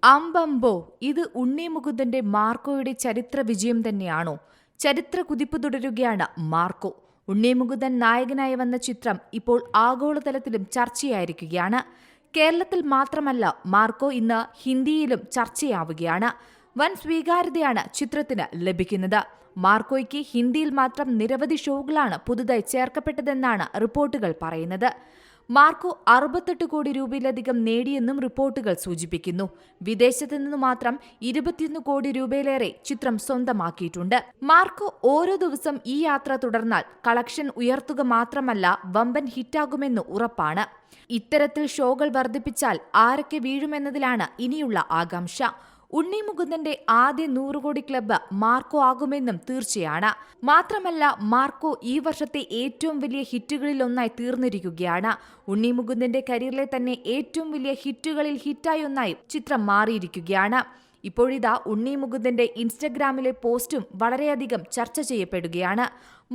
അമ്പമ്പോ, ഇത് ഉണ്ണി മുകുന്ദന്റെ മാർക്കോയുടെ ചരിത്ര വിജയം തന്നെയാണോ? ചരിത്ര കുതിപ്പ് തുടരുകയാണ് മാർക്കോ. ഉണ്ണി മുകുന്ദൻ നായകനായി വന്ന ചിത്രം ഇപ്പോൾ ആഗോളതലത്തിലും ചർച്ചയായിരിക്കുകയാണ്. കേരളത്തിൽ മാത്രമല്ല, മാർക്കോ ഇന്ന് ഹിന്ദിയിലും ചർച്ചയാവുകയാണ്. വൻ സ്വീകാര്യതയാണ് ചിത്രത്തിന് ലഭിക്കുന്നത്. മാർക്കോയ്ക്ക് ഹിന്ദിയിൽ മാത്രം നിരവധി ഷോകളാണ് പുതുതായി ചേർക്കപ്പെട്ടതെന്നാണ് റിപ്പോർട്ടുകൾ പറയുന്നത്. മാർക്കോ 68 കോടി രൂപയിലധികം നേടിയെന്നും റിപ്പോർട്ടുകൾ സൂചിപ്പിക്കുന്നു. വിദേശത്തു നിന്ന് മാത്രം 21 കോടി രൂപയിലേറെ ചിത്രം സ്വന്തമാക്കിയിട്ടുണ്ട്. മാർക്കോ ഓരോ ദിവസം ഈ യാത്ര തുടർന്നാൽ കളക്ഷൻ ഉയർത്തുക മാത്രമല്ല, വമ്പൻ ഹിറ്റാകുമെന്ന് ഉറപ്പാണ്. ഇത്തരത്തിൽ ഷോകൾ വർദ്ധിപ്പിച്ചാൽ ആരൊക്കെ വീഴുമെന്നതിലാണ് ഇനിയുള്ള ആകാംക്ഷ. ഉണ്ണി മുകുന്ദന്റെ ആദ്യ 100 കോടി ക്ലബ്ബ് മാർക്കോ ആകുമെന്നും തീർച്ചയാണ്. മാത്രമല്ല, മാർക്കോ ഈ വർഷത്തെ ഏറ്റവും വലിയ ഹിറ്റുകളിലൊന്നായി തീർന്നിരിക്കുകയാണ്. ഉണ്ണി മുകുന്ദന്റെ കരിയറിലെ തന്നെ ഏറ്റവും വലിയ ഹിറ്റുകളിൽ ഹിറ്റായി ഒന്നായി ചിത്രം മാറിയിരിക്കുകയാണ്. ഇപ്പോഴിതാ ഉണ്ണി മുകുന്ദന്റെ ഇൻസ്റ്റഗ്രാമിലെ പോസ്റ്റും വളരെയധികം ചർച്ച ചെയ്യപ്പെടുകയാണ്.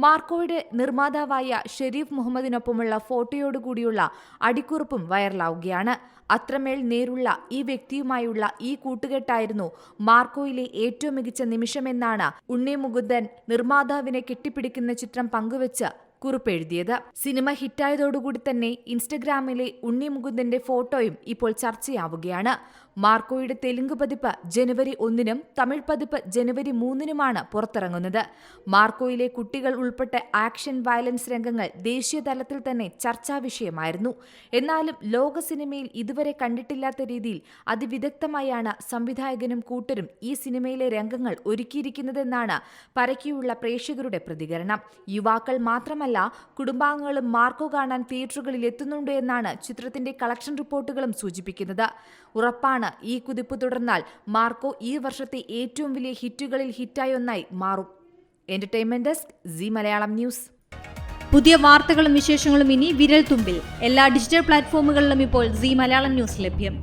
മാർക്കോയുടെ നിർമ്മാതാവായ ഷെരീഫ് മുഹമ്മദിനൊപ്പമുള്ള ഫോട്ടോയോടുകൂടിയുള്ള അടിക്കുറിപ്പും വൈറലാവുകയാണ്. അത്രമേൽ നേരുള്ള ഈ വ്യക്തിയുമായുള്ള ഈ കൂട്ടുകെട്ടായിരുന്നു മാർക്കോയിലെ ഏറ്റവും മികച്ച നിമിഷമെന്നാണ് ഉണ്ണി മുകുന്ദൻ നിർമ്മാതാവിനെ കെട്ടിപ്പിടിക്കുന്ന ചിത്രം പങ്കുവച്ച് കുറിപ്പെഴുതിയത്. സിനിമ ഹിറ്റായതോടുകൂടി തന്നെ ഇൻസ്റ്റഗ്രാമിലെ ഉണ്ണി മുകുന്ദന്റെ ഫോട്ടോയും ഇപ്പോൾ ചർച്ചയാവുകയാണ്. മാർക്കോയുടെ തെലുങ്ക് പതിപ്പ് ജനുവരി 1-നും തമിഴ് പതിപ്പ് ജനുവരി 3-നുമാണ് പുറത്തിറങ്ങുന്നത്. മാർക്കോയിലെ കുട്ടികൾ ഉൾപ്പെട്ട ആക്ഷൻ വയലൻസ് രംഗങ്ങൾ ദേശീയ തലത്തിൽ തന്നെ ചർച്ചാ വിഷയമായിരുന്നു. എന്നാലും ലോക സിനിമയിൽ ഇതുവരെ കണ്ടിട്ടില്ലാത്ത രീതിയിൽ അതിവിദഗ്ധമായാണ് സംവിധായകനും കൂട്ടരും ഈ സിനിമയിലെ രംഗങ്ങൾ ഒരുക്കിയിരിക്കുന്നതെന്നാണ് പരക്കെയുള്ള പ്രേക്ഷകരുടെ പ്രതികരണം. യുവാക്കൾ മാത്രമല്ല, കുടുംബാംഗങ്ങളും മാർക്കോ കാണാൻ തിയേറ്ററുകളിൽ എത്തുന്നുണ്ട് എന്നാണ് ചിത്രത്തിന്റെ കളക്ഷൻ റിപ്പോർട്ടുകളും സൂചിപ്പിക്കുന്നത്. ഉറപ്പാണ്, ഈ കുതിപ്പ് തുടർന്നാൽ മാർക്കോ ഈ വർഷത്തെ ഏറ്റവും വലിയ ഹിറ്റുകളിൽ ഹിറ്റായി ഒന്നായി മാറും. Entertainment desk, Zee Malayalam news. പുതിയ വാർത്തകളും വിശേഷങ്ങളും ഇനി വിരൽ തുമ്പിൽ. എല്ലാ ഡിജിറ്റൽ പ്ലാറ്റ്ഫോമുകളിലും ഇപ്പോൾ സീ മലയാളം ന്യൂസ് ലഭ്യം.